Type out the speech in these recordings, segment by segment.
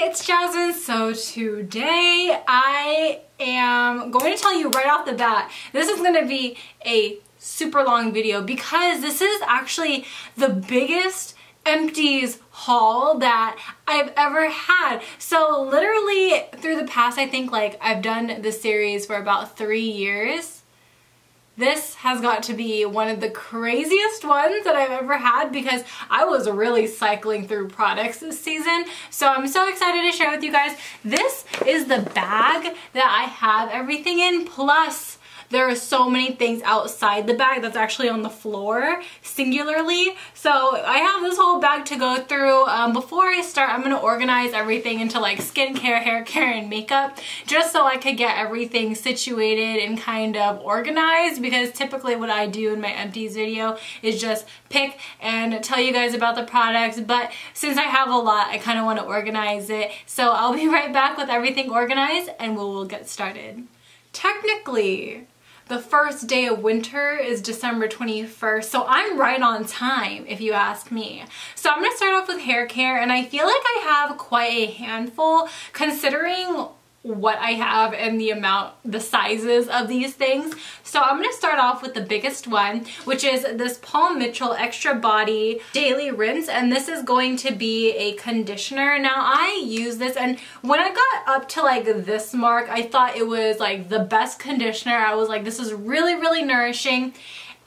it's Jasmine. So today I am going to tell you right off the bat, this is going to be a super long video because this is actually the biggest Empties haul that I've ever had. So literally through the past, I think like I've done this series for about 3 years. This has got to be one of the craziest ones that I've ever had because I was really cycling through products this season. So I'm so excited to share with you guys. This is the bag that I have everything in, plus there are so many things outside the bag that's actually on the floor singularly. So I have this whole bag to go through. Before I start, I'm going to organize everything into like skincare, hair care, and makeup just so I could get everything situated and kind of organized, because typically what I do in my empties video is just pick and tell you guys about the products. But since I have a lot, I kind of want to organize it. So I'll be right back with everything organized and we'll get started. Technically, the first day of winter is December 21st, so I'm right on time if you ask me. So I'm going to start off with hair care, and I feel like I have quite a handful considering what I have and the sizes of these things. So I'm going to start off with the biggest one, which is this Paul Mitchell Extra Body Daily Rinse, and this is going to be a conditioner. Now I use this, and when I got up to like this mark, I thought it was like the best conditioner. I was like, this is really, really nourishing.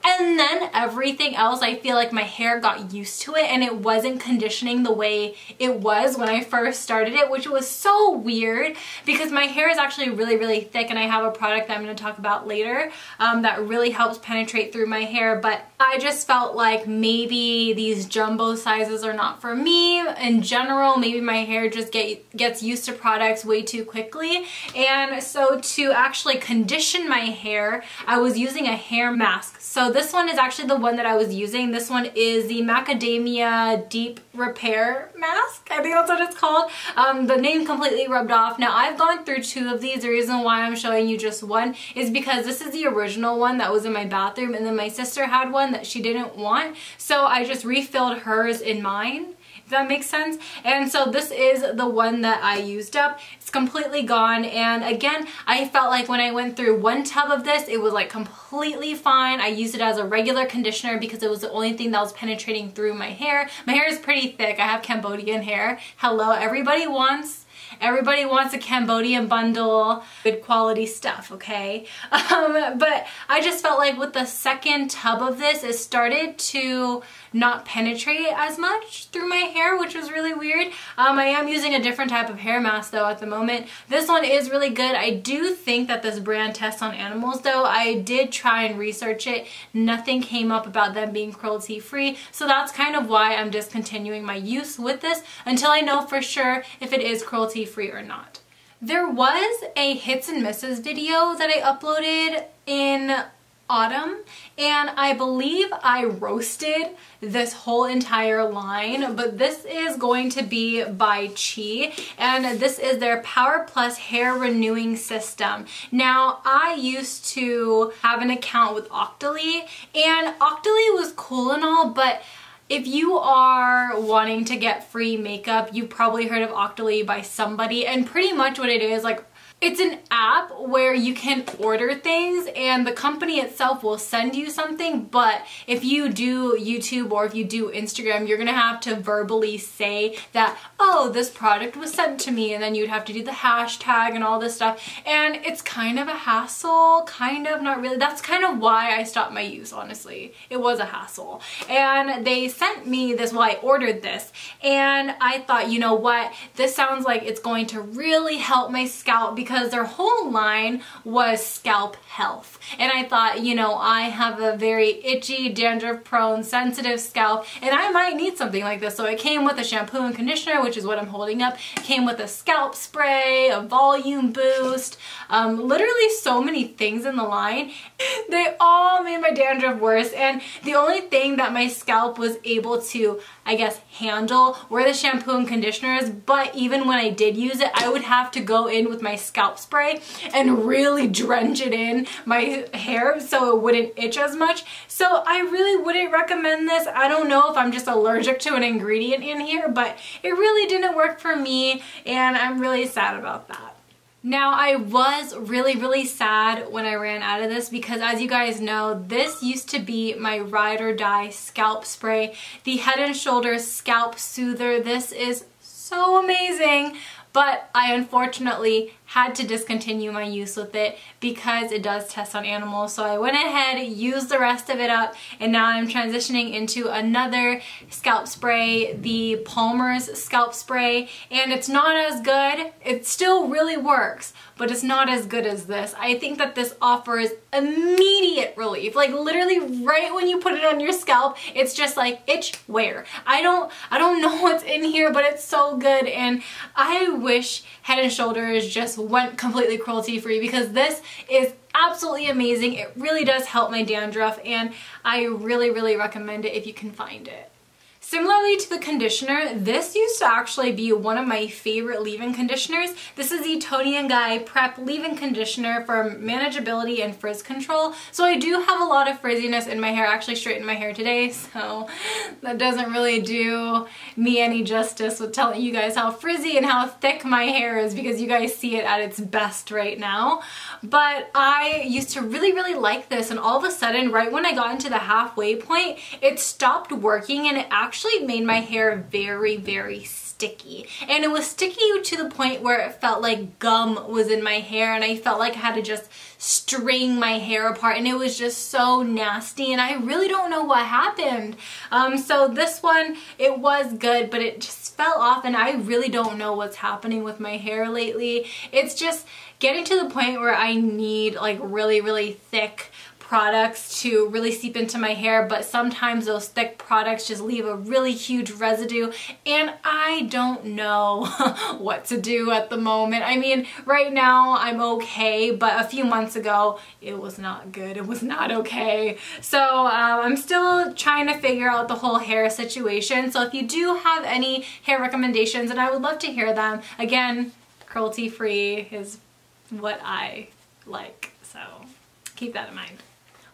And then everything else, I feel like my hair got used to it and it wasn't conditioning the way it was when I first started it, which was so weird because my hair is actually really, really thick, and I have a product that I'm going to talk about later that really helps penetrate through my hair. But I just felt like maybe these jumbo sizes are not for me in general. Maybe my hair just gets used to products way too quickly. And so to actually condition my hair, I was using a hair mask. So this one is actually the one that I was using. This one is the Macadamia Deep Repair Mask. I think that's what it's called. The name completely rubbed off. Now I've gone through 2 of these. The reason why I'm showing you just one is because this is the original one that was in my bathroom, and then my sister had one that she didn't want. So I just refilled hers in mine. If that makes sense. And so this is the one that I used up. It's completely gone, and again, I felt like when I went through 1 tub of this, it was like completely fine. I used it as a regular conditioner because it was the only thing that was penetrating through my hair. My hair is pretty thick. I have Cambodian hair. Hello, everybody wants a Cambodian bundle, good quality stuff, okay? But I just felt like with the second tub of this, it started to not penetrate as much through my hair, which was really weird. I am using a different type of hair mask though at the moment. This one is really good. I do think that this brand tests on animals though. I did try and research it. Nothing came up about them being cruelty free. So that's kind of why I'm discontinuing my use with this until I know for sure if it is cruelty free or not. There was a hits and misses video that I uploaded in autumn, and I believe I roasted this whole entire line, but this is going to be by Chi, and this is their Power Plus Hair Renewing System. Now I used to have an account with Octoly, and Octoly was cool and all, but if you are wanting to get free makeup, you've probably heard of Octoly by somebody, and pretty much what it is, like, it's an app where you can order things and the company itself will send you something, but if you do YouTube or if you do Instagram, you're gonna have to verbally say that, oh, this product was sent to me, and then you'd have to do the hashtag and all this stuff, and it's kind of a hassle, kind of, not really. That's kind of why I stopped my use, honestly. It was a hassle. And they sent me this, well, I ordered this, and I thought, you know what, this sounds like it's going to really help my scalp because their whole line was scalp health. And I thought, you know, I have a very itchy, dandruff prone, sensitive scalp, and I might need something like this. So it came with a shampoo and conditioner, which is what I'm holding up. It came with a scalp spray, a volume boost, literally so many things in the line. They all made my dandruff worse, and the only thing that my scalp was able to I guess, handle were the shampoo and conditioners, but even when I did use it, I would have to go in with my scalp spray and really drench it in my hair so it wouldn't itch as much. So I really wouldn't recommend this. I don't know if I'm just allergic to an ingredient in here, but it really didn't work for me, and I'm really sad about that. Now, I was really sad when I ran out of this because, as you guys know, this used to be my ride or die scalp spray, the Head & Shoulders Scalp Soother. This is so amazing, but I unfortunately had to discontinue my use with it because it does test on animals. So I went ahead, used the rest of it up, and now I'm transitioning into another scalp spray, the Palmer's scalp spray, and it's not as good. It still really works, but it's not as good as this. I think that this offers immediate relief. Like literally right when you put it on your scalp, it's just like itch where. I don't know what's in here, but it's so good, and I wish Head & Shoulders just went completely cruelty free because this is absolutely amazing. It really does help my dandruff, and I really recommend it if you can find it. Similarly to the conditioner, this used to actually be one of my favorite leave-in conditioners. This is the Toni & Guy Prep Leave-In Conditioner for manageability and frizz control. So I do have a lot of frizziness in my hair. I actually straightened my hair today, so that doesn't really do me any justice with telling you guys how frizzy and how thick my hair is because you guys see it at its best right now. But I used to really like this, and all of a sudden, right when I got into the halfway point, it stopped working, and it actually made my hair very sticky. And it was sticky to the point where it felt like gum was in my hair, and I felt like I had to just string my hair apart, and it was just so nasty, and I really don't know what happened. So this one, it was good, but it just fell off, and I really don't know what's happening with my hair lately. It's just getting to the point where I need like really thick products to really seep into my hair, but sometimes those thick products just leave a really huge residue, and I don't know what to do at the moment. I mean, right now I'm okay, but a few months ago it was not good. It was not okay. So I'm still trying to figure out the whole hair situation. So if you do have any hair recommendations, and I would love to hear them. Again, cruelty free is what I like, so keep that in mind.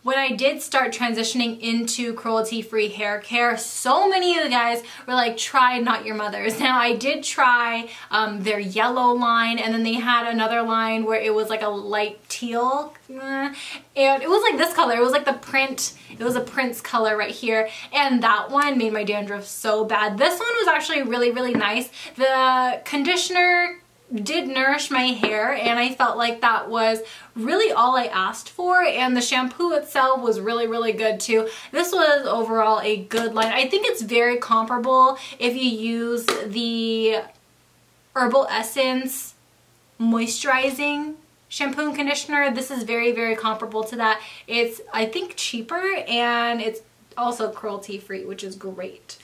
When I did start transitioning into cruelty-free hair care, so many of you guys were like, try Not Your Mother's. Now I did try their yellow line, and then they had another line where it was like a light teal, and it was like this color. It was like the print, it was a Prince color right here, and that one made my dandruff so bad. This one was actually really nice. The conditioner did nourish my hair, and I felt like that was really all I asked for, and the shampoo itself was really good too. This was overall a good line. I think it's very comparable if you use the Herbal Essence moisturizing shampoo and conditioner. This is very comparable to that. It's, I think, cheaper, and it's also cruelty free, which is great,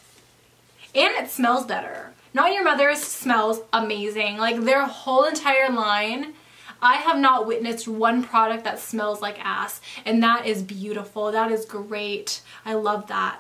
and it smells better. Not Your Mother's smells amazing. Like their whole entire line, I have not witnessed one product that smells like ass, and that is beautiful. That is great. I love that.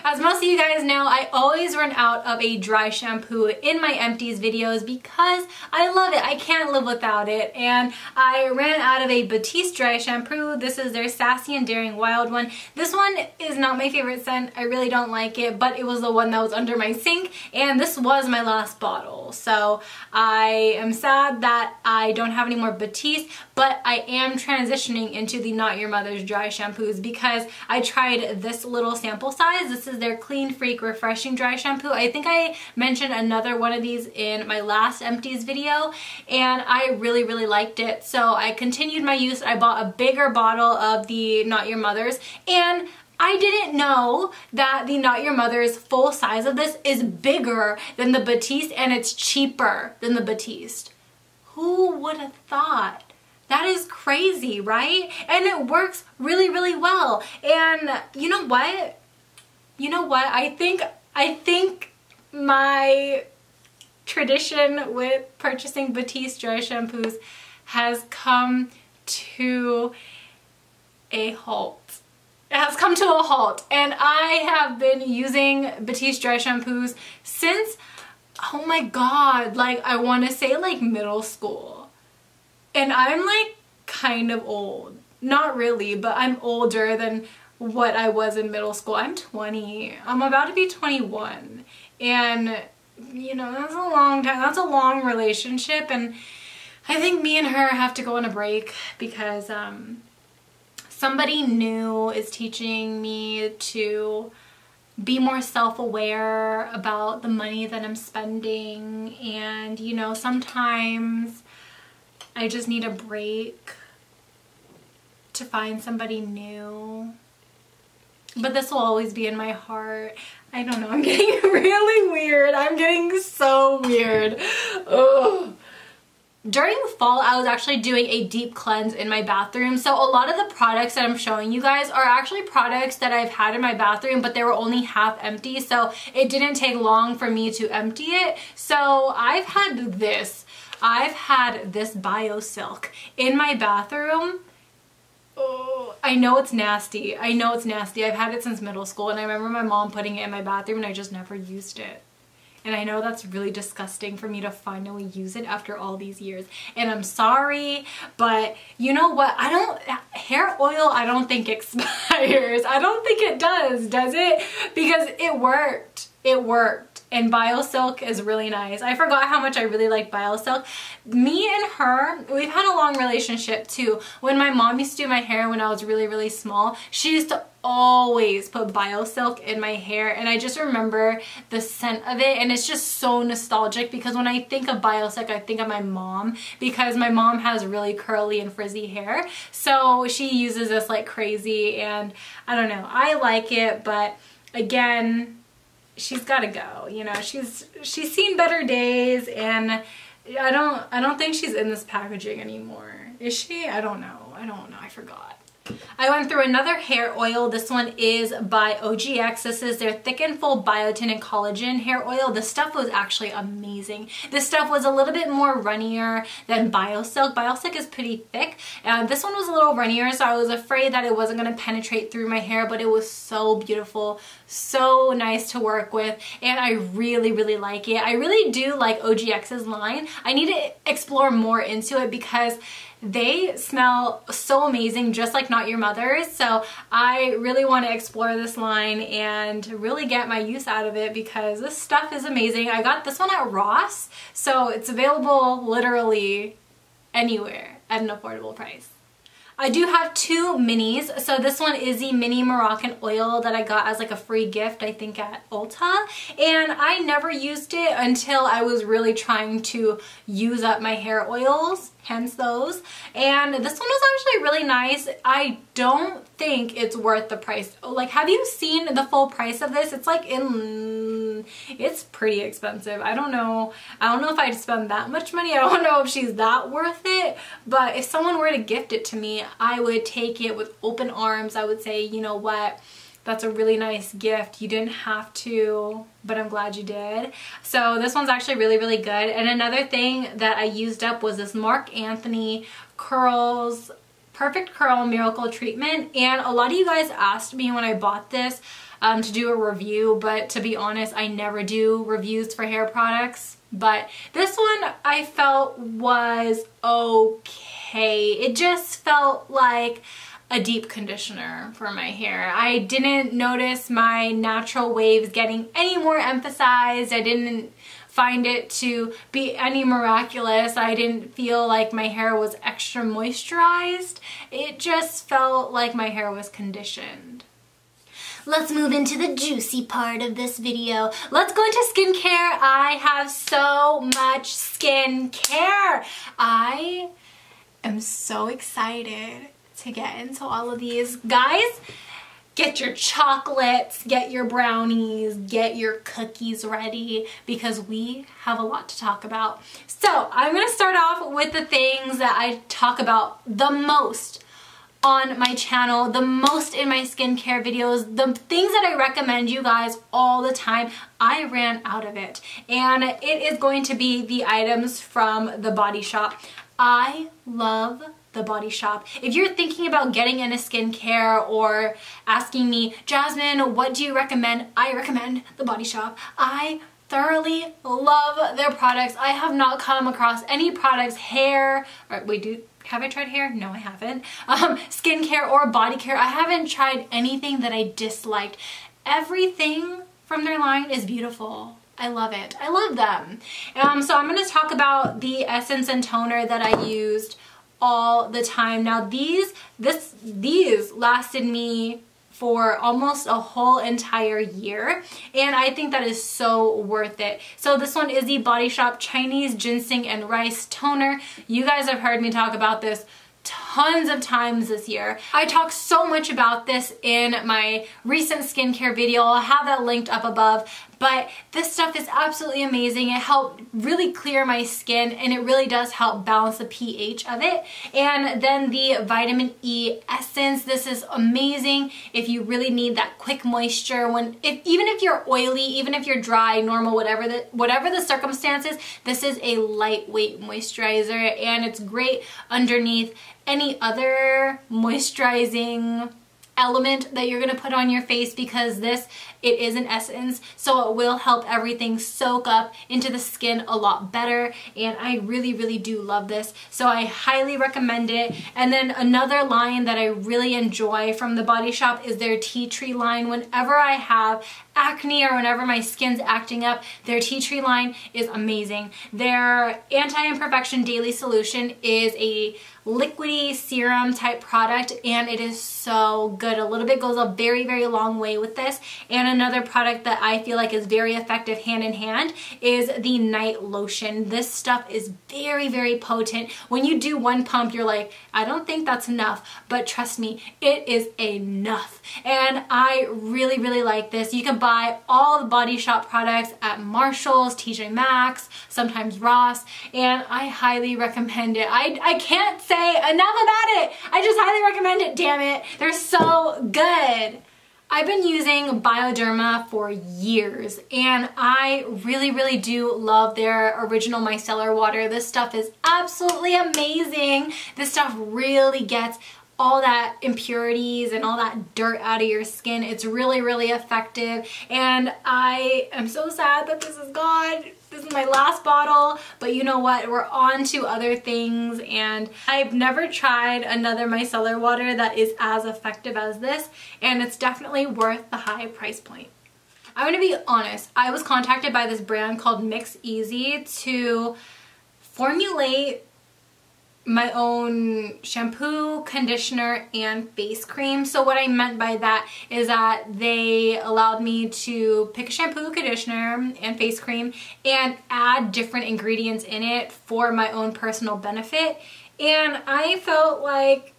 As most of you guys know, I always run out of a dry shampoo in my Empties videos because I love it. I can't live without it. And I ran out of a Batiste dry shampoo. This is their Sassy and Daring Wild one. This one is not my favorite scent. I really don't like it, but it was the one that was under my sink, and this was my last bottle. So I am sad that I don't have any more Batiste, but I am transitioning into the Not Your Mother's dry shampoos because I tried this little sample size. This is their Clean Freak Refreshing Dry Shampoo. I think I mentioned another one of these in my last Empties video, and I really liked it. So I continued my use. I bought a bigger bottle of the Not Your Mother's, and I didn't know that the Not Your Mother's full size of this is bigger than the Batiste, and it's cheaper than the Batiste. Who would have thought? That is crazy, right? And it works really well. And you know what? I think my tradition with purchasing Batiste dry shampoos has come to a halt. has come to a halt, and I have been using Batiste dry shampoos since, oh my god, like I want to say like middle school. And I'm like kind of old. Not really, but I'm older than what I was in middle school. I'm 20. I'm about to be 21. And you know, that's a long time. That's a long relationship, and I think me and her have to go on a break because somebody new is teaching me to be more self-aware about the money that I'm spending, and you know, sometimes I just need a break to find somebody new. But this will always be in my heart. I don't know, I'm getting really weird. I'm getting so weird. Ugh. During the fall, I was actually doing a deep cleanse in my bathroom. So a lot of the products that I'm showing you guys are actually products that I've had in my bathroom, but they were only half empty. So it didn't take long for me to empty it. So I've had this Biosilk in my bathroom. Oh, I know it's nasty. I know it's nasty. I've had it since middle school, and I remember my mom putting it in my bathroom and I just never used it. And I know that's really disgusting for me to finally use it after all these years. And I'm sorry, but you know what? Hair oil I don't think expires. I don't think it does it? Because it worked. It worked. And Biosilk is really nice. I forgot how much I really like Biosilk. Me and her, we've had a long relationship too. When my mom used to do my hair when I was really, really small, she used to always put Biosilk in my hair, and I just remember the scent of it, and it's just so nostalgic because when I think of Biosilk, I think of my mom, because my mom has really curly and frizzy hair, so she uses this like crazy, and I don't know, I like it, but again, she's got to go. You know, she's seen better days, and I don't think she's in this packaging anymore. Is she? I don't know. I forgot. I went through another hair oil. This one is by OGX. This is their Thick and Full Biotin and Collagen hair oil. The stuff was actually amazing. This stuff was a little bit more runnier than Biosilk. Biosilk is pretty thick. This one was a little runnier, so I was afraid that it wasn't going to penetrate through my hair, but it was so beautiful, so nice to work with, and I really, really like it. I really do like OGX's line. I need to explore more into it because they smell so amazing, just like Not Your Mother's. So I really want to explore this line and really get my use out of it because this stuff is amazing. I got this one at Ross, so it's available literally anywhere at an affordable price. I do have two minis. So this one is the mini Moroccan oil that I got as like a free gift, I think at Ulta. And I never used it until I was really trying to use up my hair oils, hence those. And this one was actually really nice. I don't think it's worth the price. Like, have you seen the full price of this? It's like it's pretty expensive. I don't know if I'd spend that much money. I don't know if she's that worth it, but if someone were to gift it to me, I would take it with open arms. I would say, you know what, that's a really nice gift. You didn't have to, but I'm glad you did. So this one's actually really, really good. And another thing that I used up was this Marc Anthony Curls Perfect Curl Miracle Treatment. And a lot of you guys asked me when I bought this to do a review, but to be honest, I never do reviews for hair products. But this one I felt was okay. It just felt like a deep conditioner for my hair. I didn't notice my natural waves getting any more emphasized. I didn't find it to be any miraculous. I didn't feel like my hair was extra moisturized. It just felt like my hair was conditioned. Let's move into the juicy part of this video. Let's go into skincare. I have so much skincare. I am so excited to get into all of these. Guys, get your chocolates, get your brownies, get your cookies ready because we have a lot to talk about. So I'm gonna start off with the things that I talk about the most on my channel, the most in my skincare videos, the things that I recommend you guys all the time. I ran out of it, and it is going to be the items from the Body Shop. I love The Body Shop. If you're thinking about getting into skincare or asking me, Jasmine, what do you recommend? I recommend The Body Shop. I thoroughly love their products. I have not come across any products, hair, or have I tried hair? No, I haven't. Skincare or body care. I haven't tried anything that I disliked. Everything from their line is beautiful. I love it. I love them. So I'm going to talk about the essence and toner that I used all the time. Now these lasted me for almost a whole entire year, and I think that is so worth it. So this one is the Body Shop Chinese Ginseng and Rice Toner. You guys have heard me talk about this tons of times this year. I talked so much about this in my recent skincare video. I'll have that linked up above. But this stuff is absolutely amazing. It helped really clear my skin, and it really does help balance the pH of it. And then the vitamin E essence. This is amazing if you really need that quick moisture. Even if you're oily, even if you're dry, normal, whatever the circumstances, this is a lightweight moisturizer, and it's great underneath any other moisturizing element that you're going to put on your face, because it is an essence, so it will help everything soak up into the skin a lot better, and I really, really do love this, so I highly recommend it. And then another line that I really enjoy from the Body Shop is their tea tree line. Whenever I have acne or whenever my skin's acting up, their tea tree line is amazing. Their anti-imperfection daily solution is a liquidy serum type product, and it is so good. A little bit goes a very, very long way with this. And another product that I feel like is very effective hand in hand is the night lotion. This stuff is very, very potent. When you do one pump, you're like, I don't think that's enough, but trust me, it is enough. And I really, really like this. You can buy all the Body Shop products at Marshall's, TJ Maxx, sometimes Ross, and I highly recommend it. I can't say enough about it. I just highly recommend it, damn it. They're so good. I've been using Bioderma for years, and I really, really do love their original micellar water. This stuff is absolutely amazing. This stuff really gets all that impurities and all that dirt out of your skin. It's really, really effective, and I am so sad that this is gone. This is my last bottle, but you know what? We're on to other things, and I've never tried another micellar water that is as effective as this, and it's definitely worth the high price point. I'm gonna be honest, I was contacted by this brand called Mix Easy to formulate my own shampoo, conditioner, and face cream. So what I meant by that is that they allowed me to pick a shampoo, conditioner, and face cream and add different ingredients in it for my own personal benefit. And I felt like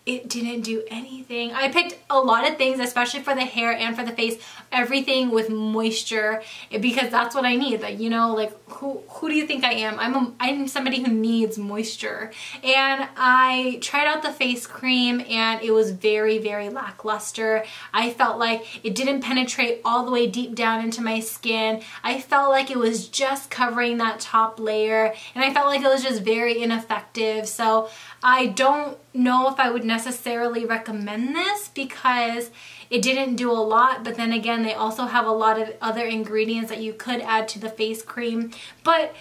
it didn't do anything. I picked a lot of things, especially for the hair and for the face, everything with moisture, because that's what I need. Like, you know, like who do you think I am? I'm somebody who needs moisture. And I tried out the face cream, and it was very, very lackluster. I felt like it didn't penetrate all the way deep down into my skin. I felt like it was just covering that top layer, and I felt like it was just very ineffective. So I don't know if I would necessarily recommend this, because it didn't do a lot, but then again, they also have a lot of other ingredients that you could add to the face cream. But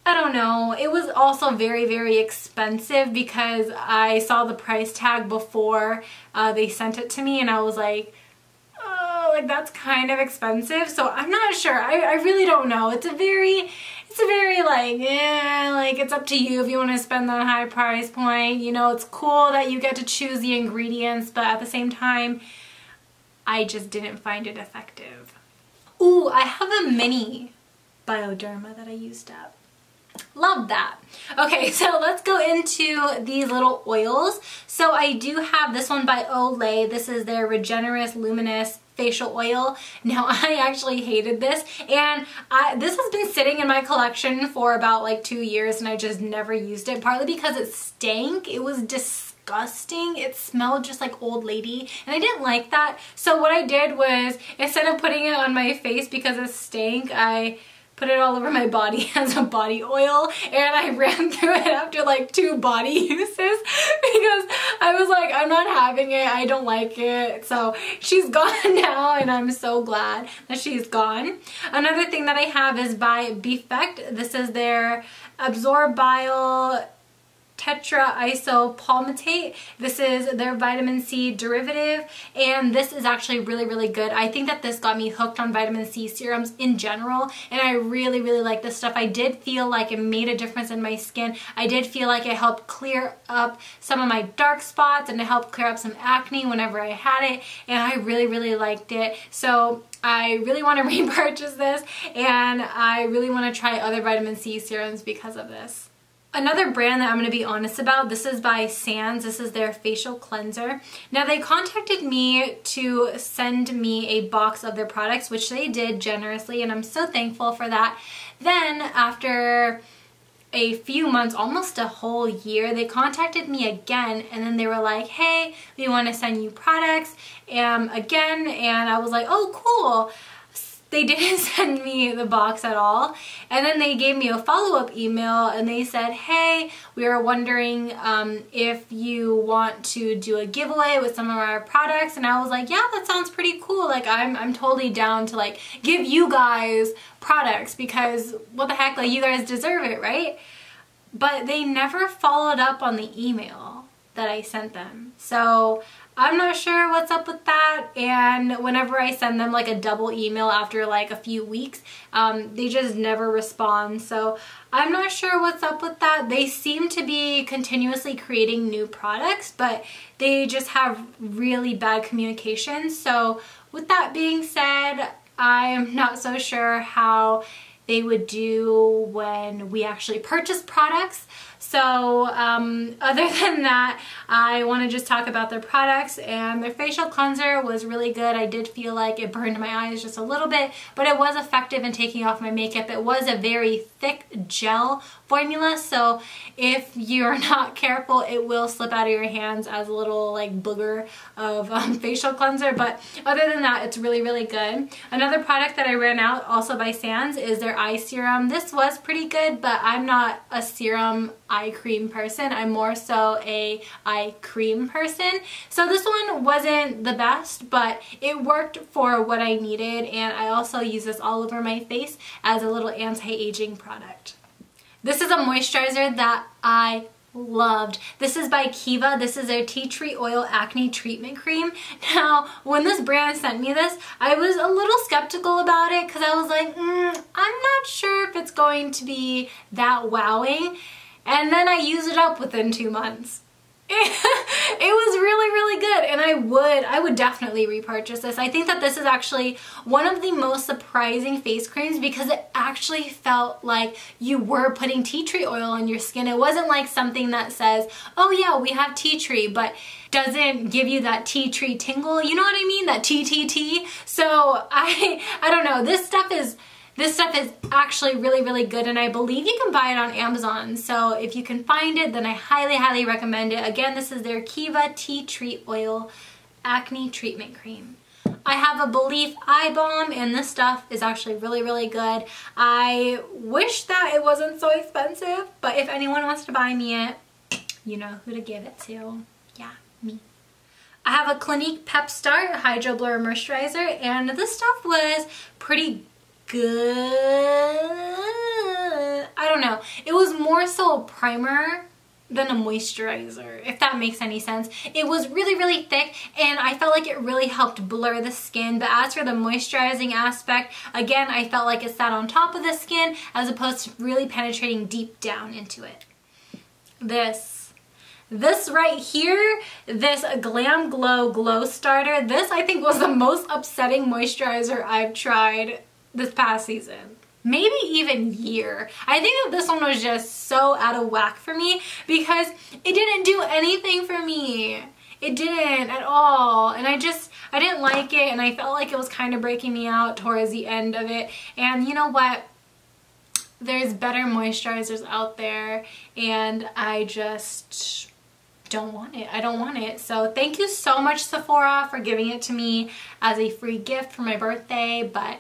I don't know, it was also very, very expensive, because I saw the price tag before they sent it to me, and I was like, oh, like that's kind of expensive. So I'm not sure. I really don't know. It's a very like, like it's up to you if you want to spend that high price point. You know, it's cool that you get to choose the ingredients, but at the same time, I just didn't find it effective. Ooh, I have a mini Bioderma that I used up. Love that. Okay, so let's go into these little oils. So I do have this one by Olay. This is their Regenerous Luminous Facial Oil. Now, I actually hated this, and this has been sitting in my collection for about like 2 years, and I just never used it, partly because it stank. It was disgusting. It smelled just like old lady, and I didn't like that. So what I did was, instead of putting it on my face because it stank, I put it all over my body as a body oil, and I ran through it after like 2 body uses because I was like, I'm not having it, I don't like it. So she's gone now, and I'm so glad that she's gone. Another thing that I have is by Bffect. This is their Absorb Bile Tetra-isopalmitate. This is their vitamin C derivative, and this is actually really, really good. I think that this got me hooked on vitamin C serums in general, and I really, really like this stuff. I did feel like it made a difference in my skin. I did feel like it helped clear up some of my dark spots, and it helped clear up some acne whenever I had it, and I really, really liked it. So I really want to repurchase this, and I really want to try other vitamin C serums because of this. Another brand that I'm going to be honest about, this is by Sanz. This is their facial cleanser. Now, they contacted me to send me a box of their products, which they did generously, and I'm so thankful for that. Then, after a few months, almost a whole year, they contacted me again, and then they were like, hey, we want to send you products again, and I was like, oh, cool. They didn't send me the box at all, and then they gave me a follow-up email, and they said, hey, we are wondering if you want to do a giveaway with some of our products. And I was like, yeah, that sounds pretty cool. Like, I'm totally down to like give you guys products, because what the heck, like, you guys deserve it, right? But they never followed up on the email that I sent them. So I'm not sure what's up with that, and whenever I send them like a double email after like a few weeks, they just never respond. So I'm not sure what's up with that. They seem to be continuously creating new products, but they just have really bad communication. So with that being said, I'm not so sure how they would do when we actually purchase products. So other than that, I want to just talk about their products, and their facial cleanser was really good. I did feel like it burned my eyes just a little bit, but it was effective in taking off my makeup. It was a very thick gel formula, so if you're not careful, it will slip out of your hands as a little like booger of facial cleanser. But other than that, it's really, really good. Another product that I ran out, also by Sanz, is their eye serum. This was pretty good, but I'm not a serum eye cream person. I'm more so a eye cream person. So this one wasn't the best, but it worked for what I needed, and I also use this all over my face as a little anti-aging product. This is a moisturizer that I loved. This is by Keeva. This is their Tea Tree Oil Acne Treatment Cream. Now, when this brand sent me this, I was a little skeptical about it because I was like, I'm not sure if it's going to be that wowing. And then I used it up within 2 months. It was really, really good, and I would definitely repurchase this. I think that this is actually one of the most surprising face creams because it actually felt like you were putting tea tree oil on your skin. It wasn't like something that says, oh yeah, we have tea tree, but doesn't give you that tea tree tingle. You know what I mean? That TTT. So I don't know. This stuff is actually really, really good, and I believe you can buy it on Amazon. So if you can find it, then I highly, highly recommend it. Again, this is their Keeva Tea Tree Oil Acne Treatment Cream. I have a Belief Eye Balm, and this stuff is actually really, really good. I wish that it wasn't so expensive, but if anyone wants to buy me it, you know who to give it to. Yeah, me. I have a Clinique Pep Start Hydro Blur Moisturizer, and this stuff was pretty good. I don't know. It was more so a primer than a moisturizer, if that makes any sense. It was really, really thick, and I felt like it really helped blur the skin. But as for the moisturizing aspect, again, I felt like it sat on top of the skin as opposed to really penetrating deep down into it. This right here, this Glam Glow Starter, this I think was the most upsetting moisturizer I've tried this past season. Maybe even year. I think that this one was just so out of whack for me because it didn't do anything for me. It didn't at all, and I didn't like it, and I felt like it was kind of breaking me out towards the end of it. And you know what? There's better moisturizers out there, and I just don't want it. I don't want it. So thank you so much, Sephora, for giving it to me as a free gift for my birthday, but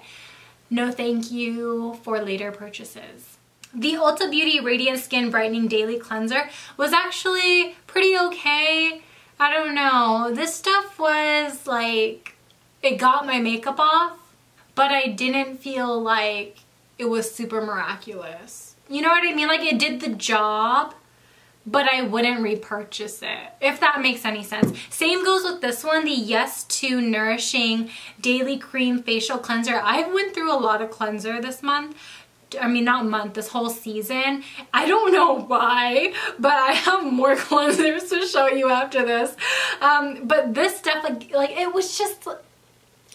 no thank you for later purchases. The Ulta Beauty Radiant Skin Brightening Daily Cleanser was actually pretty okay. I don't know. This stuff was like, it got my makeup off, but I didn't feel like it was super miraculous. You know what I mean? Like, it did the job, but I wouldn't repurchase it, if that makes any sense. Same goes with this one, the Yes To Nourishing Daily Cream Facial Cleanser. I went through a lot of cleanser this month. I mean, not month, this whole season. I don't know why, but I have more cleansers to show you after this. But this stuff, like it was just,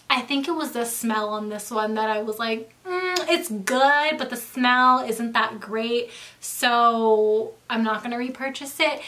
I think it was the smell on this one that I was like, it's good, but the smell isn't that great, so I'm not gonna repurchase it.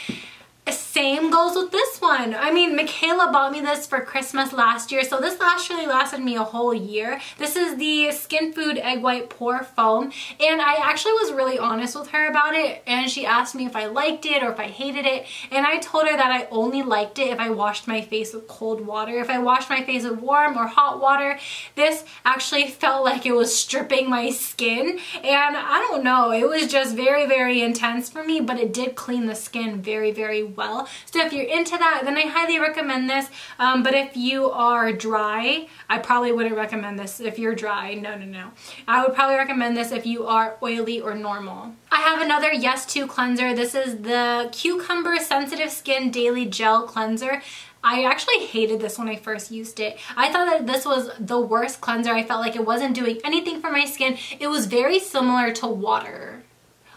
Same goes with this one. I mean, Michaela bought me this for Christmas last year, so this actually lasted me a whole year. This is the Skin Food Egg White Pore Foam, and I actually was really honest with her about it, and she asked me if I liked it or if I hated it, and I told her that I only liked it if I washed my face with cold water. If I washed my face with warm or hot water, this actually felt like it was stripping my skin, and I don't know, it was just very, very intense for me, but it did clean the skin very, very well. So if you're into that, then I highly recommend this. But if you are dry, I probably wouldn't recommend this if you're dry. No. I would probably recommend this if you are oily or normal. I have another Yes To cleanser. This is the Cucumber Sensitive Skin Daily Gel Cleanser. I actually hated this when I first used it. I thought that this was the worst cleanser. I felt like it wasn't doing anything for my skin. It was very similar to water,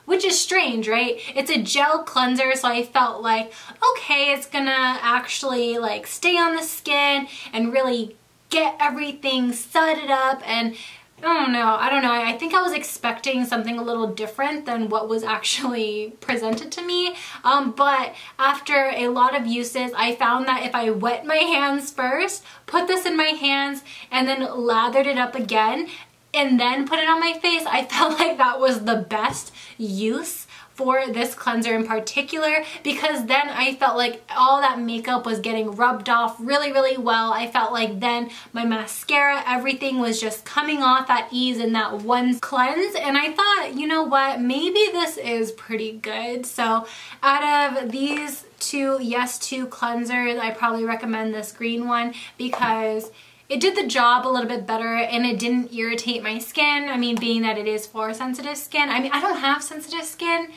which is strange, right? It's a gel cleanser, so I felt like, okay, it's gonna actually like stay on the skin and really get everything sudded up, and I don't know. I think I was expecting something a little different than what was actually presented to me. But after a lot of uses, I found that if I wet my hands first, put this in my hands, and then lathered it up again, and then put it on my face, I felt like that was the best use for this cleanser in particular, because then I felt like all that makeup was getting rubbed off really, really well. I felt like then my mascara, everything was just coming off at ease in that one cleanse, and I thought, you know what, maybe this is pretty good. So out of these two Yes To cleansers, I probably recommend this green one because it did the job a little bit better and it didn't irritate my skin. I mean, being that it is for sensitive skin. I mean, I don't have sensitive skin,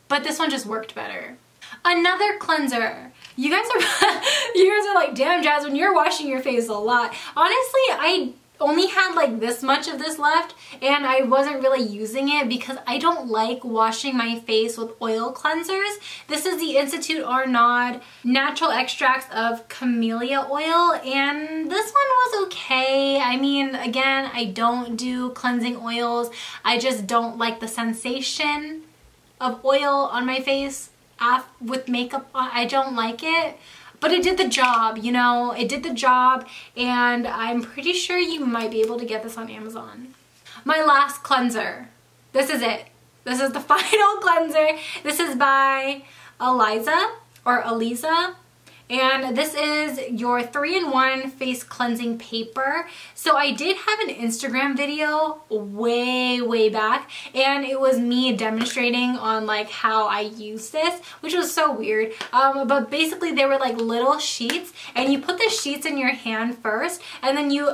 but this one just worked better. Another cleanser. You guys are like, damn, Jasmine, you're washing your face a lot. Honestly, I only had like this much of this left and I wasn't really using it because I don't like washing my face with oil cleansers. This is the Institute Arnaud Natural Extracts of Camellia Oil, and this one was okay. I mean, again, I don't do cleansing oils. I just don't like the sensation of oil on my face with makeup on. I don't like it. But it did the job, you know, it did the job, and I'm pretty sure you might be able to get this on Amazon. My last cleanser. This is it. This is the final cleanser. This is by Eliza, and this is your 3-in-1 face cleansing paper. So I did have an Instagram video way back, and it was me demonstrating on like how I use this, which was so weird. But basically they were like little sheets, and you put the sheets in your hand first, and then you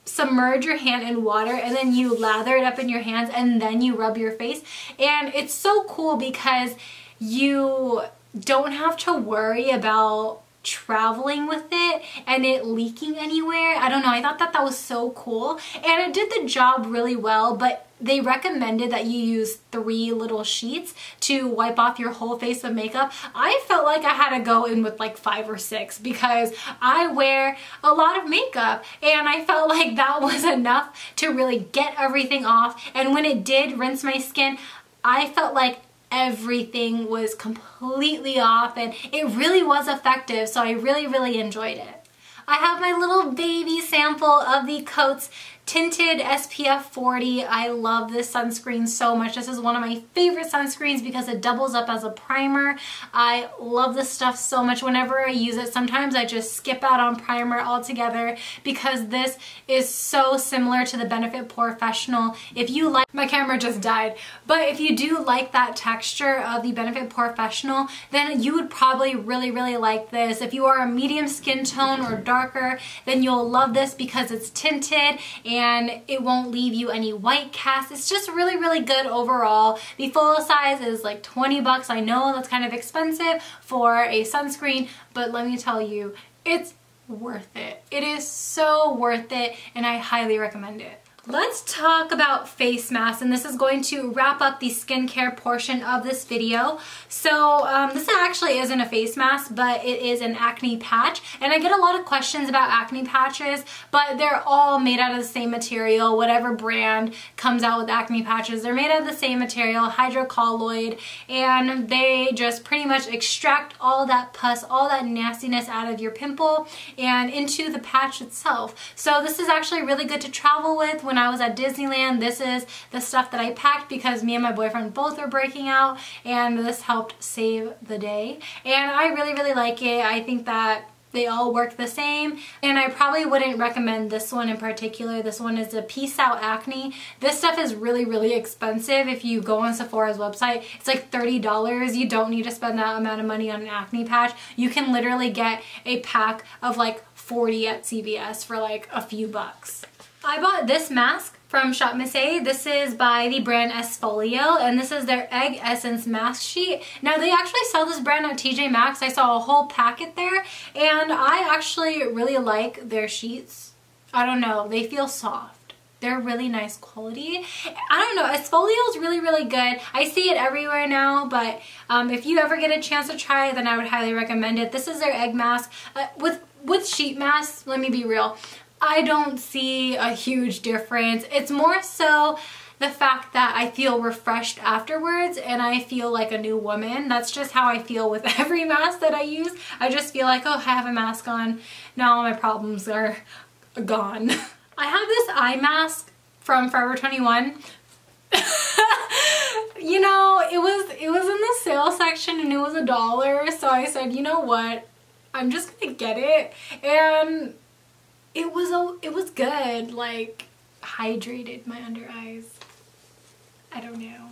submerge your hand in water, and then you lather it up in your hands, and then you rub your face. And it's so cool because you don't have to worry about traveling with it and it leaking anywhere. I don't know, I thought that that was so cool, and it did the job really well, but they recommended that you use 3 little sheets to wipe off your whole face of makeup. I felt like I had to go in with like 5 or 6 because I wear a lot of makeup, and I felt like that was enough to really get everything off. And when it did rinse my skin, I felt like everything was completely off, and it really was effective, so I really enjoyed it. I have my little baby sample of the Coats tinted SPF 40. I love this sunscreen so much. This is one of my favorite sunscreens because it doubles up as a primer. I love this stuff so much. Whenever I use it, sometimes I just skip out on primer altogether because this is so similar to the Benefit Professional. If you like, my camera just died, but if you do like that texture of the Benefit Professional, then you would probably really like this. If you are a medium skin tone or darker, then you'll love this because it's tinted and it won't leave you any white cast. It's just really good overall. The full size is like 20 bucks. I know that's kind of expensive for a sunscreen, but let me tell you, it's worth it. It is so worth it, and I highly recommend it. Let's talk about face masks, and this is going to wrap up the skincare portion of this video. So this actually isn't a face mask, but it is an acne patch, and I get a lot of questions about acne patches, but they're all made out of the same material. Whatever brand comes out with acne patches, they're made out of the same material, hydrocolloid, and they just pretty much extract all that pus, all that nastiness out of your pimple and into the patch itself. So this is actually really good to travel with. When I was at Disneyland, this is the stuff that I packed because me and my boyfriend both were breaking out, and this helped save the day. And I really like it. I think that they all work the same, and I probably wouldn't recommend this one in particular. This one is a Peace Out Acne. This stuff is really expensive. If you go on Sephora's website, it's like $30. You don't need to spend that amount of money on an acne patch. You can literally get a pack of like 40 at CVS for like a few bucks. I bought this mask from Shop Masque. This is by the brand Esfolio, and this is their Egg Essence Mask Sheet. Now, they actually sell this brand at TJ Maxx. I saw a whole packet there, and I actually really like their sheets. I don't know, they feel soft. They're really nice quality. I don't know, Esfolio is really good. I see it everywhere now, but if you ever get a chance to try it, then I would highly recommend it. This is their egg mask. With sheet masks, let me be real, I don't see a huge difference. It's more so the fact that I feel refreshed afterwards and I feel like a new woman. That's just how I feel with every mask that I use. I just feel like, oh, I have a mask on. Now all my problems are gone. I have this eye mask from Forever 21. You know, it was in the sale section and it was $1, so I said, you know what? I'm just gonna get it. And it was good, like hydrated my under eyes. I don't know.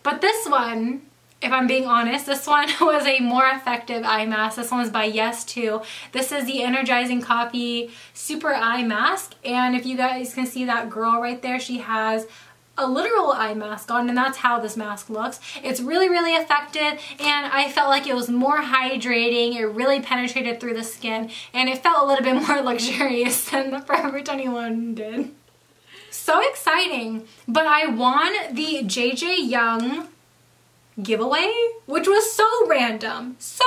But this one, if I'm being honest, this one was a more effective eye mask. This one was by Yes too. This is the Energizing Coffee Super Eye Mask, and if you guys can see that girl right there, she has a literal eye mask on, and that's how this mask looks. It's really effective, and I felt like it was more hydrating. It really penetrated through the skin, and it felt a little bit more luxurious than the Forever 21 did. So exciting. But I won the JJ Young giveaway, which was so random, so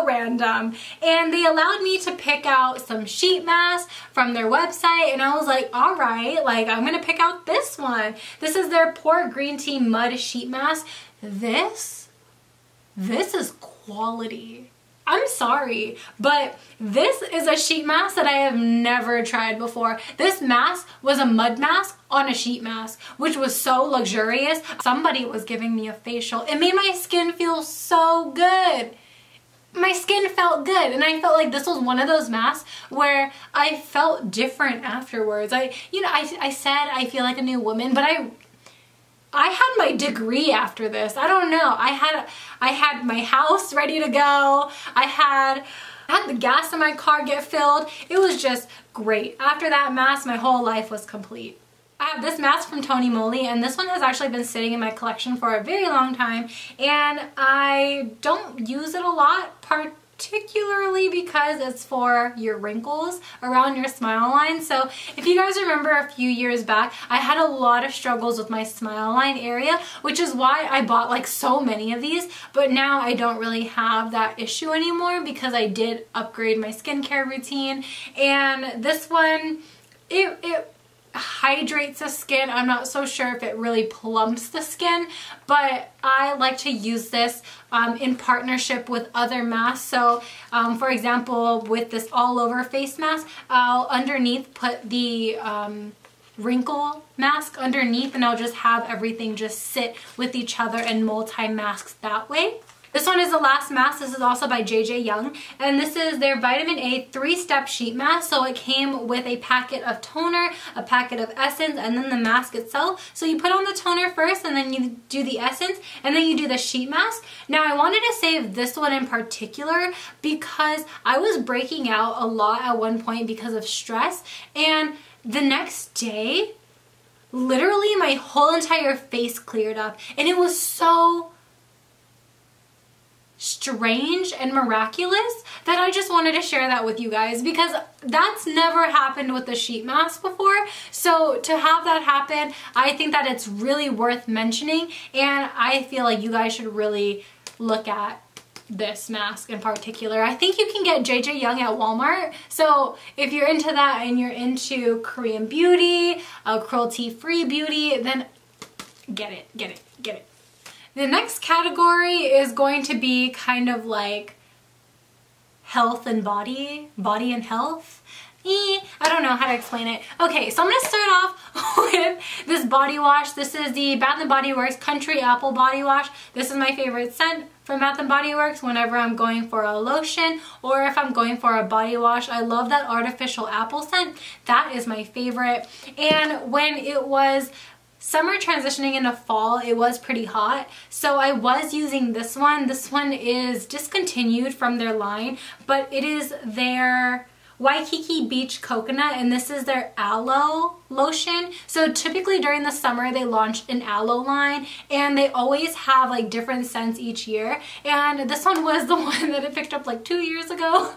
random, and they allowed me to pick out some sheet masks from their website, and I was like, all right, like I'm gonna pick out this one. This is their Port Green Tea Mud Sheet Mask. This is quality. I'm sorry, but this is a sheet mask that I have never tried before. This mask was a mud mask on a sheet mask, which was so luxurious. Somebody was giving me a facial. It made my skin feel so good. My skin felt good, and I felt like this was one of those masks where I felt different afterwards. I said I feel like a new woman, but I had my degree after this. I don't know. I had my house ready to go. I had the gas in my car get filled. It was just great. After that mask, my whole life was complete. I have this mask from Toni, and this one has actually been sitting in my collection for a very long time, and I don't use it a lot, particularly because it's for your wrinkles around your smile line. So if you guys remember a few years back, I had a lot of struggles with my smile line area, which is why I bought like so many of these, but now I don't really have that issue anymore because I did upgrade my skincare routine. And this one, it hydrates the skin. I'm not so sure if it really plumps the skin, but I like to use this in partnership with other masks. So for example, with this all over face mask, I'll underneath put the wrinkle mask underneath, and I'll just have everything just sit with each other and multi-masks that way. This one is the last mask. This is also by JJ Young, and this is their Vitamin A 3-step sheet mask. So it came with a packet of toner, a packet of essence, and then the mask itself. So you put on the toner first, and then you do the essence, and then you do the sheet mask. Now I wanted to save this one in particular because I was breaking out a lot at one point because of stress, and the next day, literally my whole entire face cleared up, and it was so strange and miraculous that I just wanted to share that with you guys, because that's never happened with the sheet mask before. So to have that happen, I think that it's really worth mentioning, and I feel like you guys should really look at this mask in particular. I think you can get JJ Young at Walmart. So if you're into that and you're into Korean beauty, cruelty-free beauty, then get it, get it, get it. The next category is going to be kind of like health and body and health. I don't know how to explain it. Okay, so I'm gonna start off with this body wash. This is the Bath & Body Works Country Apple Body Wash. This is my favorite scent from Bath & Body Works whenever I'm going for a lotion or if I'm going for a body wash. I love that artificial apple scent. That is my favorite. And when it was summer transitioning into fall, it was pretty hot, so I was using this one. This one is discontinued from their line, but it is their Waikiki Beach Coconut, and this is their aloe lotion. So typically during the summer they launch an aloe line, and they always have like different scents each year, and this one was the one that I picked up like 2 years ago.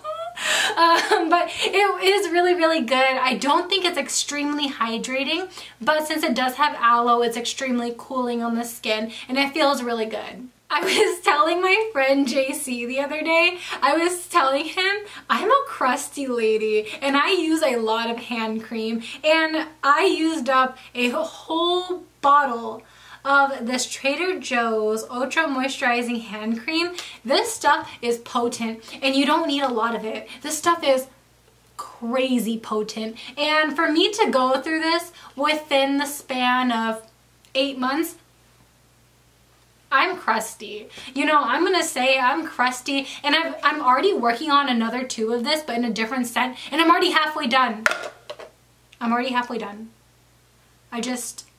But it is really, really good. I don't think it's extremely hydrating, but since it does have aloe, it's extremely cooling on the skin, and it feels really good. I was telling my friend JC the other day, I was telling him I'm a crusty lady and I use a lot of hand cream, and I used up a whole bottle of this Trader Joe's Ultra Moisturizing Hand Cream. This stuff is potent and you don't need a lot of it. This stuff is crazy potent, and for me to go through this within the span of 8 months, I'm crusty. You know, I'm gonna say I'm crusty, and I'm already working on another 2 of this, but in a different scent, and I'm already halfway done. I'm already halfway done.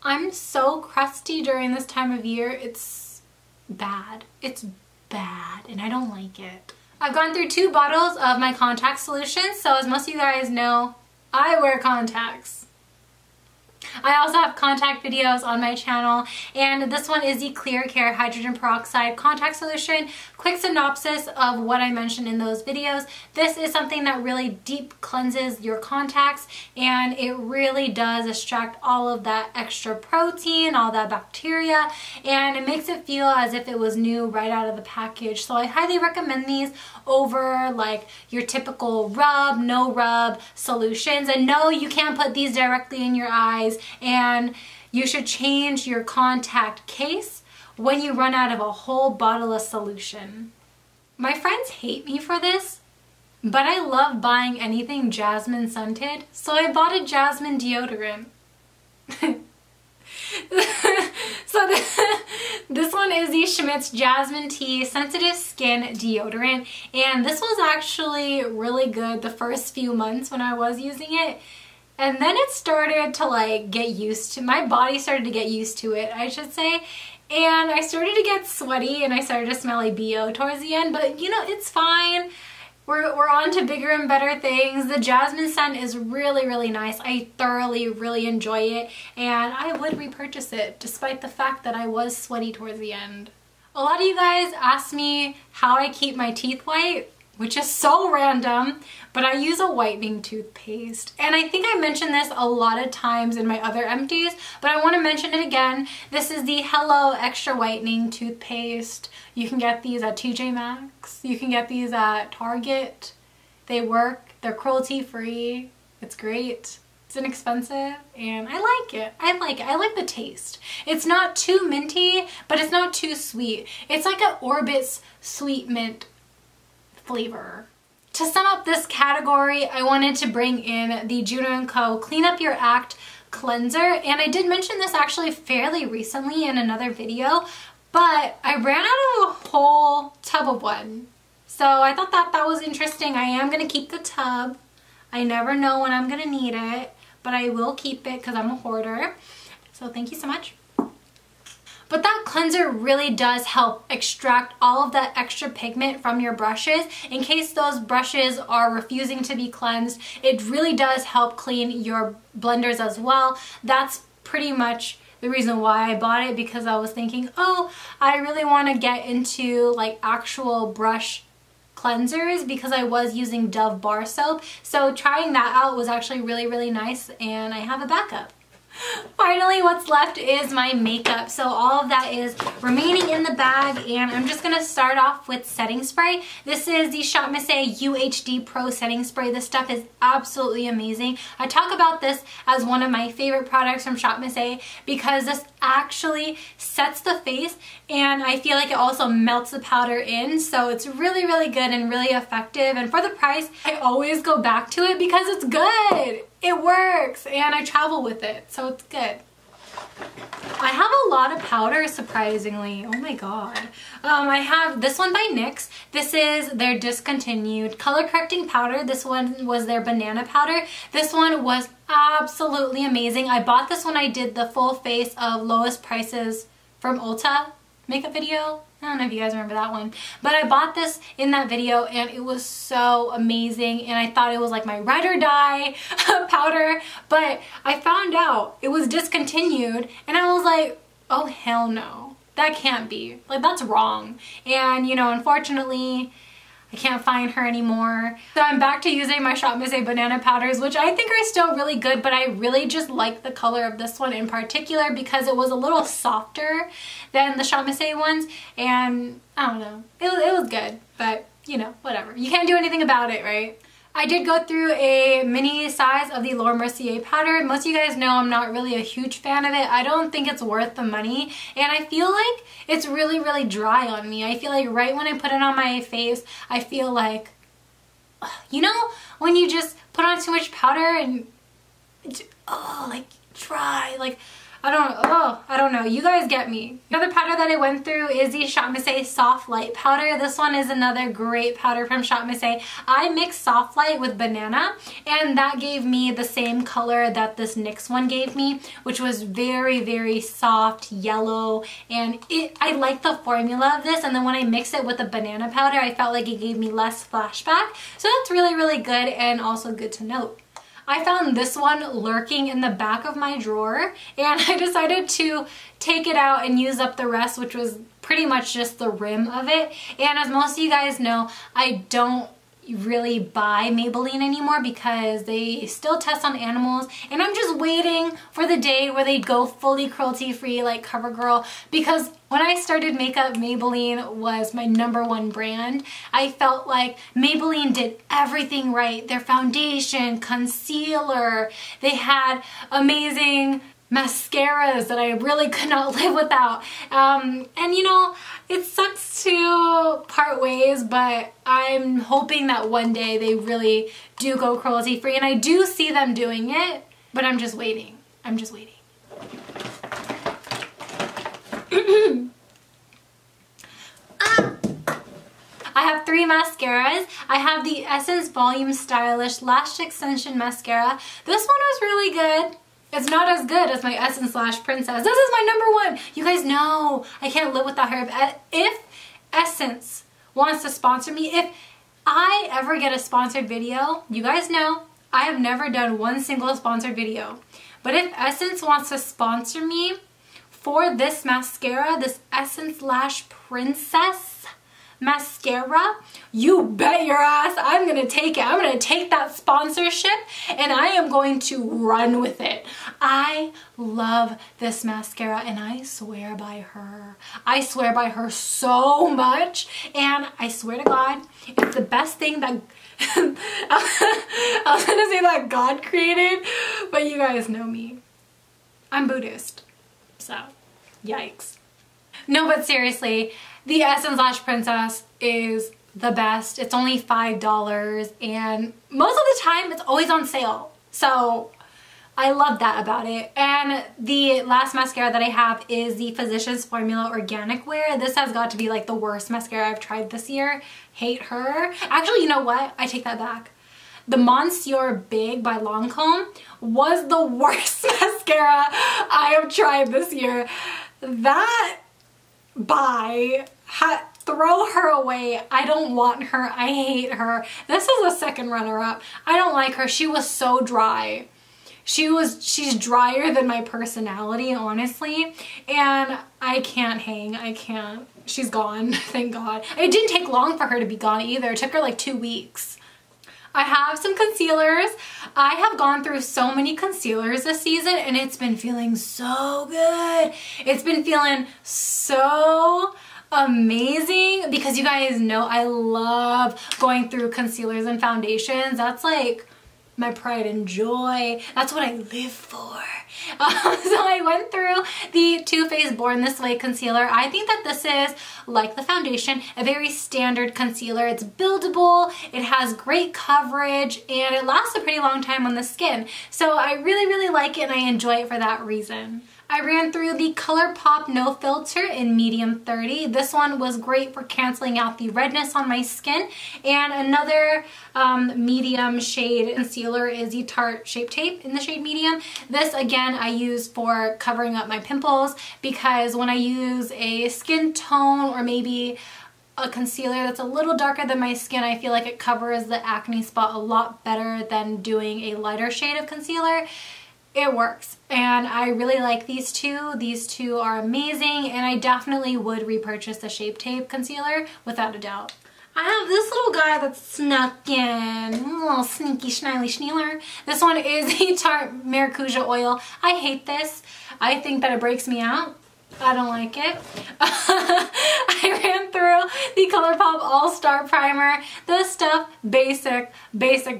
I'm so crusty during this time of year. It's bad. It's bad, and I don't like it. I've gone through 2 bottles of my contact solutions, so as most of you guys know, I wear contacts. I also have contact videos on my channel, and this one is the Clear Care Hydrogen Peroxide Contact Solution. Quick synopsis of what I mentioned in those videos. This is something that really deep cleanses your contacts, and it really does extract all of that extra protein, all that bacteria, and it makes it feel as if it was new right out of the package. So I highly recommend these over like your typical rub, no rub solutions. And no, you can't put these directly in your eyes, and you should change your contact case when you run out of a whole bottle of solution. My friends hate me for this, but I love buying anything jasmine scented, so I bought a jasmine deodorant. So this one is the Schmidt's Jasmine Tea Sensitive Skin Deodorant, and this was actually really good the first few months when I was using it. And then it started to like get used to, my body started to get used to it, I should say. And I started to get sweaty and I started to smell like BO towards the end, but you know, it's fine. We're on to bigger and better things. The jasmine scent is really, really nice. I thoroughly really enjoy it, and I would repurchase it despite the fact that I was sweaty towards the end. A lot of you guys ask me how I keep my teeth white, which is so random, but I use a whitening toothpaste. And I think I mentioned this a lot of times in my other empties, but I want to mention it again. This is the Hello Extra Whitening Toothpaste. You can get these at TJ Maxx. You can get these at Target. They work. They're cruelty-free. It's great. It's inexpensive, and I like it. I like it. I like the taste. It's not too minty, but it's not too sweet. It's like an Orbit's sweet mint flavor. To sum up this category, I wanted to bring in the Juno & Co. Clean Up Your Act cleanser, and I did mention this actually fairly recently in another video, but I ran out of a whole tub of one. So I thought that was interesting. I am going to keep the tub. I never know when I'm going to need it, but I will keep it because I'm a hoarder. So thank you so much. But that cleanser really does help extract all of that extra pigment from your brushes. In case those brushes are refusing to be cleansed, it really does help clean your blenders as well. That's pretty much the reason why I bought it, because I was thinking, oh, I really want to get into like actual brush cleansers because I was using Dove bar soap. So trying that out was actually really, really nice, and I have a backup. Finally, what's left is my makeup. So all of that is remaining in the bag, and I'm just going to start off with setting spray. This is the Shop Masque UHD Pro setting spray. This stuff is absolutely amazing. I talk about this as one of my favorite products from Shop Masque because this actually sets the face, and I feel like it also melts the powder in. So it's really, really good and really effective. And for the price, I always go back to it because it's good. It works, and I travel with it, so it's good. I have a lot of powder, surprisingly. Oh my god. I have this one by NYX. This is their discontinued color correcting powder. This one was their banana powder. This one was absolutely amazing. I bought this when I did the full face of lowest prices from Ulta makeup video. I don't know if you guys remember that one, but I bought this in that video and it was so amazing, and I thought it was like my ride or die powder, but I found out it was discontinued and I was like, oh hell no, that can't be, like that's wrong. And you know, unfortunately I can't find her anymore. So I'm back to using my Shop Masque banana powders, which I think are still really good, but I really just like the color of this one in particular because it was a little softer than the Shop Masque ones, and I don't know, it was good, but you know, whatever. You can't do anything about it, right? I did go through a mini size of the Laura Mercier powder. Most of you guys know I'm not really a huge fan of it. I don't think it's worth the money, and I feel like it's really, really dry on me. I feel like right when I put it on my face, I feel like, you know, when you just put on too much powder and it's, oh, like dry, like I don't know. You guys get me. Another powder that I went through is the Shop Masque Soft Light powder. This one is another great powder from Shop Masque. I mixed Soft Light with banana, and that gave me the same color that this NYX one gave me, which was very, very soft yellow, and I like the formula of this, and then when I mixed it with the banana powder, I felt like it gave me less flashback. So that's really, really good and also good to note. I found this one lurking in the back of my drawer, and I decided to take it out and use up the rest, which was pretty much just the rim of it. And as most of you guys know, I don't really buy Maybelline anymore because they still test on animals, and I'm just waiting for the day where they go fully cruelty free like CoverGirl, because when I started makeup, Maybelline was my #1 brand. I felt like Maybelline did everything right. Their foundation, concealer, they had amazing mascaras that I really could not live without. And you know, it sucks to part ways, but I'm hoping that one day they really do go cruelty free, and I do see them doing it, but I'm just waiting. I'm just waiting. I have 3 mascaras. I have the Essence Volume Stylish Lash Extension Mascara. This one was really good. It's not as good as my Essence Lash Princess. This is my #1. You guys know I can't live without her. If Essence wants to sponsor me, if I ever get a sponsored video, you guys know I have never done one single sponsored video. But if Essence wants to sponsor me for this mascara, this Essence Lash Princess mascara, you bet your ass I'm gonna take it. I'm gonna take that sponsorship and I am going to run with it. I love this mascara and I swear by her. I swear by her so much, and I swear to God, it's the best thing that I was gonna say that God created, but you guys know me. I'm Buddhist, so yikes. No, but seriously, the Essence Lash Princess is the best. It's only $5, and most of the time it's always on sale. So I love that about it. And the last mascara that I have is the Physicians Formula Organic Wear. This has got to be like the worst mascara I've tried this year. Hate her. Actually, you know what? I take that back. The Monsieur Big by Lancome was the worst mascara I have tried this year. That, throw her away. I don't want her. I hate her. This is a second runner-up. I don't like her. She was so dry. She's drier than my personality, honestly, and I can't hang. I can't. She's gone. Thank God. It didn't take long for her to be gone either. It took her like 2 weeks. I have some concealers. I have gone through so many concealers this season and it's been feeling so good. It's been feeling so amazing because you guys know I love going through concealers and foundations. That's like my pride and joy. That's what I live for. So I went through the Too Faced Born This Way concealer. I think that this is, like the foundation, a very standard concealer. It's buildable, it has great coverage, and it lasts a pretty long time on the skin. So I really, really like it and I enjoy it for that reason. I ran through the ColourPop No Filter in medium 30. This one was great for canceling out the redness on my skin. And another medium shade concealer is the Tarte Shape Tape in the shade medium. This again I use for covering up my pimples because when I use a skin tone or maybe a concealer that's a little darker than my skin, I feel like it covers the acne spot a lot better than doing a lighter shade of concealer. It works and I really like these two. These two are amazing and I definitely would repurchase the Shape Tape concealer without a doubt. I have this little guy that's snuck in, a little sneaky schneely schneeler. This one is the Tarte Maracuja Oil. I hate this. I think that it breaks me out. I don't like it. I ran through the ColourPop All-Star Primer. This stuff, basic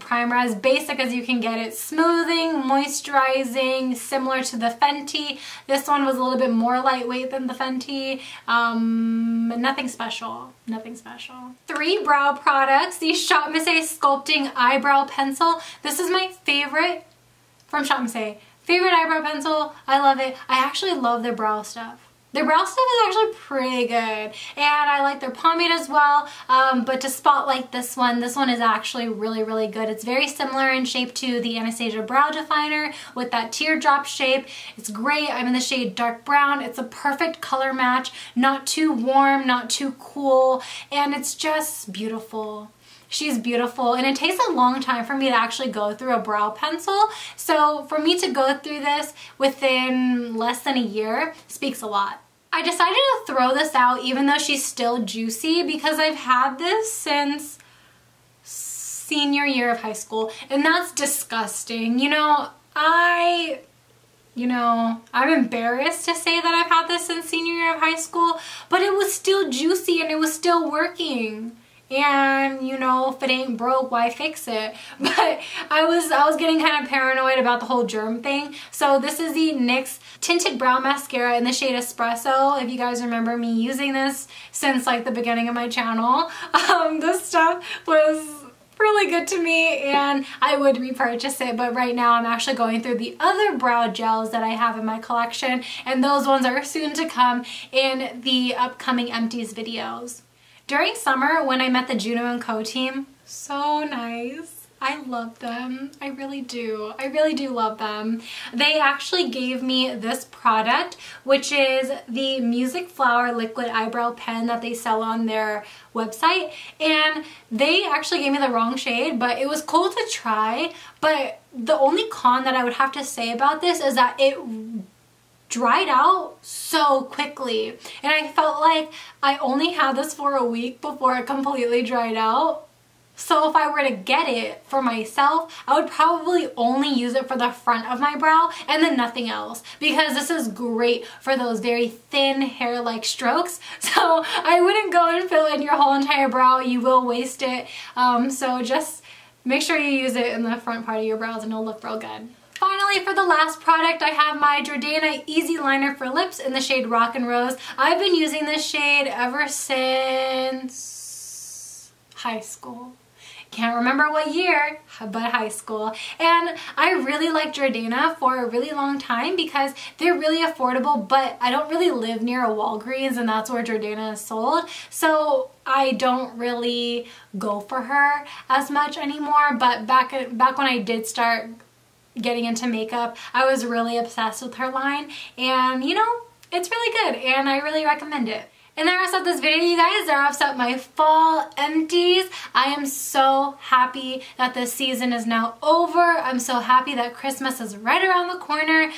primer, as basic as you can get it. Smoothing, moisturizing, similar to the Fenty. This one was a little bit more lightweight than the Fenty. Nothing special. Nothing special. 3 brow products. The Shop Masque Sculpting Eyebrow Pencil. This is my favorite from Shop Masque. Favorite eyebrow pencil. I love it. I actually love their brow stuff. Their brow stuff is actually pretty good, and I like their pomade as well, but to spotlight this one is actually really, really good. It's very similar in shape to the Anastasia Brow Definer with that teardrop shape. It's great. I'm in the shade dark brown. It's a perfect color match, not too warm, not too cool, and it's just beautiful. She's beautiful, and it takes a long time for me to actually go through a brow pencil. So for me to go through this within less than a year speaks a lot. I decided to throw this out even though she's still juicy because I've had this since senior year of high school, and that's disgusting. I'm embarrassed to say that I've had this since senior year of high school, but it was still juicy and it was still working. And if it ain't broke, why fix it? But I was getting kind of paranoid about the whole germ thing. So this is the NYX Tinted Brow Mascara in the shade Espresso. If you guys remember me using this since like the beginning of my channel, this stuff was really good to me and I would repurchase it, but right now I'm actually going through the other brow gels that I have in my collection, and those ones are soon to come in the upcoming Empties videos. During summer, when I met the Juno & Co team, so nice. I love them. I really do. I really do love them. They actually gave me this product, which is the Music Flower Liquid Eyebrow Pen that they sell on their website. And they actually gave me the wrong shade, but it was cool to try. But the only con that I would have to say about this is that it dried out so quickly, and I felt like I only had this for a week before it completely dried out. So if I were to get it for myself, I would probably only use it for the front of my brow and then nothing else, because this is great for those very thin hair-like strokes. So I wouldn't go and fill in your whole entire brow. You will waste it. So just make sure you use it in the front part of your brows and it'll look real good. Finally, for the last product, I have my Jordana Easy Liner for Lips in the shade Rock and Rose. I've been using this shade ever since high school. Can't remember what year, but high school. And I really liked Jordana for a really long time because they're really affordable, but I don't really live near a Walgreens, and that's where Jordana is sold. So I don't really go for her as much anymore. But back when I did start getting into makeup, I was really obsessed with her line, and you know, it's really good and I really recommend it. And that wraps up this video, you guys. That wraps up my fall empties. I am so happy that this season is now over. I'm so happy that Christmas is right around the corner.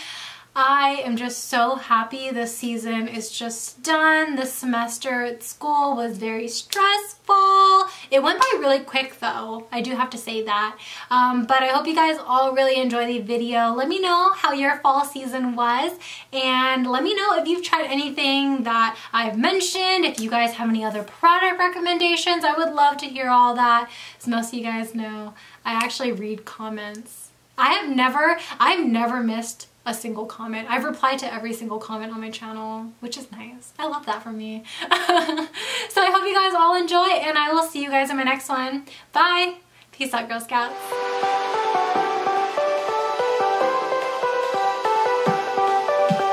I am just so happy this season is just done. This semester at school was very stressful. It went by really quick though, I do have to say that. But I hope you guys all really enjoyed the video. Let me know how your fall season was, and let me know if you've tried anything that I've mentioned, if you guys have any other product recommendations. I would love to hear all that. As most of you guys know, I actually read comments. I've never missed a single comment. I've replied to every single comment on my channel, which is nice. I love that for me. So I hope you guys all enjoy, and I will see you guys in my next one. Bye! Peace out, Girl Scouts.